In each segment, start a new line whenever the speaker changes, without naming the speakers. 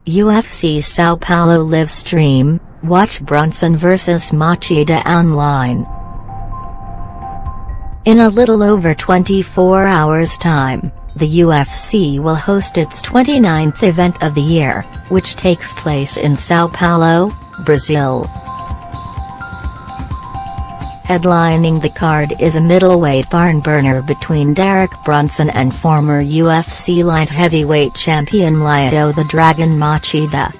UFC Sao Paulo live stream, watch Brunson vs Machida online. In a little over 24 hours' time, the UFC will host its 29th event of the year, which takes place in Sao Paulo, Brazil. Headlining the card is a middleweight barn-burner between Derek Brunson and former UFC light heavyweight champion Lyoto the Dragon Machida.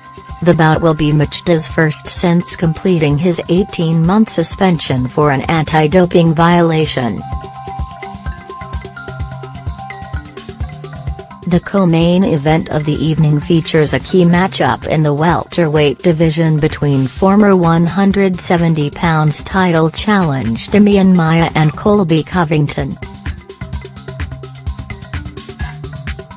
The bout will be Machida's first since completing his 18-month suspension for an anti-doping violation. The co-main event of the evening features a key matchup in the welterweight division between former 170 pounds title challenge Demian Maia and Colby Covington.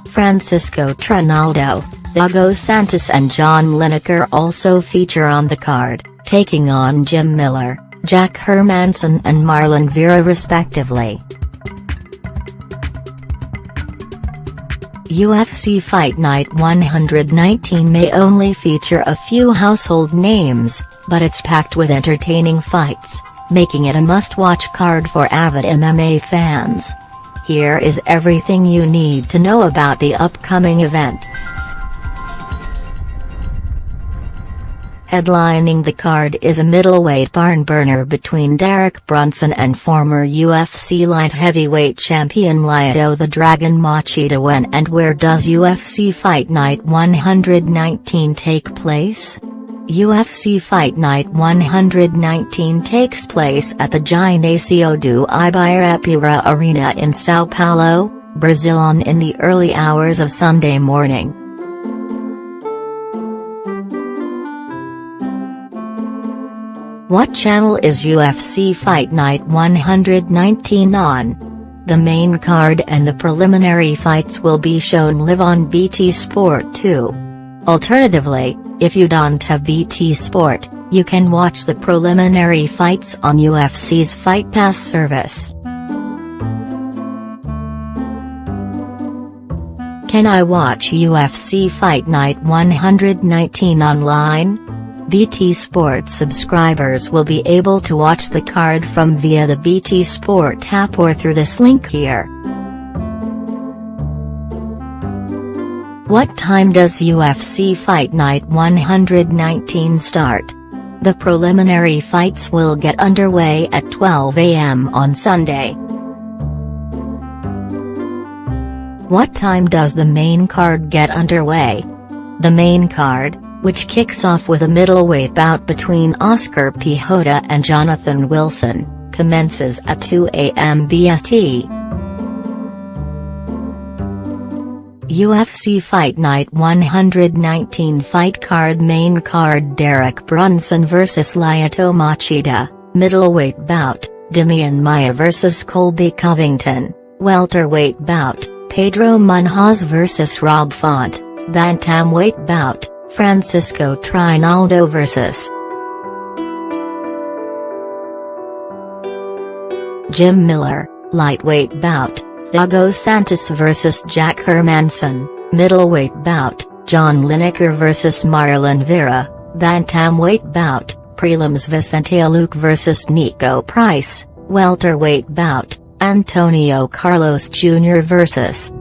Francisco Trinaldo, Thiago Santos and John Lineker also feature on the card, taking on Jim Miller, Jack Hermansson and Marlon Vera respectively. UFC Fight Night 119 may only feature a few household names, but it's packed with entertaining fights, making it a must-watch card for avid MMA fans. Here is everything you need to know about the upcoming event. Headlining the card is a middleweight barn-burner between Derek Brunson and former UFC light heavyweight champion Lyoto the Dragon Machida. When and where does UFC Fight Night 119 take place? UFC Fight Night 119 takes place at the Ginásio do Ibirapuera Arena in Sao Paulo, Brazil in the early hours of Sunday morning. What channel is UFC Fight Night 119 on? The main card and the preliminary fights will be shown live on BT Sport 2. Alternatively, if you don't have BT Sport, you can watch the preliminary fights on UFC's Fight Pass service. Can I watch UFC Fight Night 119 online? BT Sport subscribers will be able to watch the card from via the BT Sport app or through this link here. What time does UFC Fight Night 119 start? The preliminary fights will get underway at 12 a.m. on Sunday. What time does the main card get underway? The main card, which kicks off with a middleweight bout between Oscar Piechota and Jonathan Wilson, commences at 2 a.m. BST. UFC Fight Night 119 fight card. Main card: Derek Brunson vs Lyoto Machida, middleweight bout, Demian Maia vs Colby Covington, welterweight bout, Pedro Munhoz vs Rob Font, bantamweight bout, Francisco Trinaldo vs. Jim Miller, lightweight bout, Thiago Santos vs Jack Hermansson, middleweight bout, John Lineker vs Marlon Vera, bantamweight bout, prelims Vicente Luque vs Nico Price, welterweight bout, Antonio Carlos Jr. vs.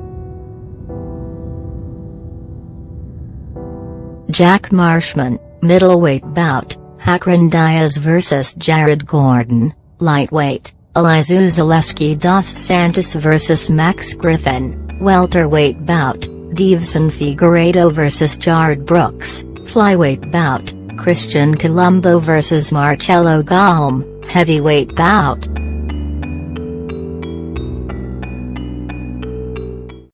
Jack Marshman, middleweight bout, Hakron Diaz vs Jared Gordon, lightweight, Elizeu Zaleski dos Santos vs Max Griffin, welterweight bout, Davison Figueiredo vs Jared Brooks, flyweight bout, Christian Colombo vs Marcelo Golm, heavyweight bout.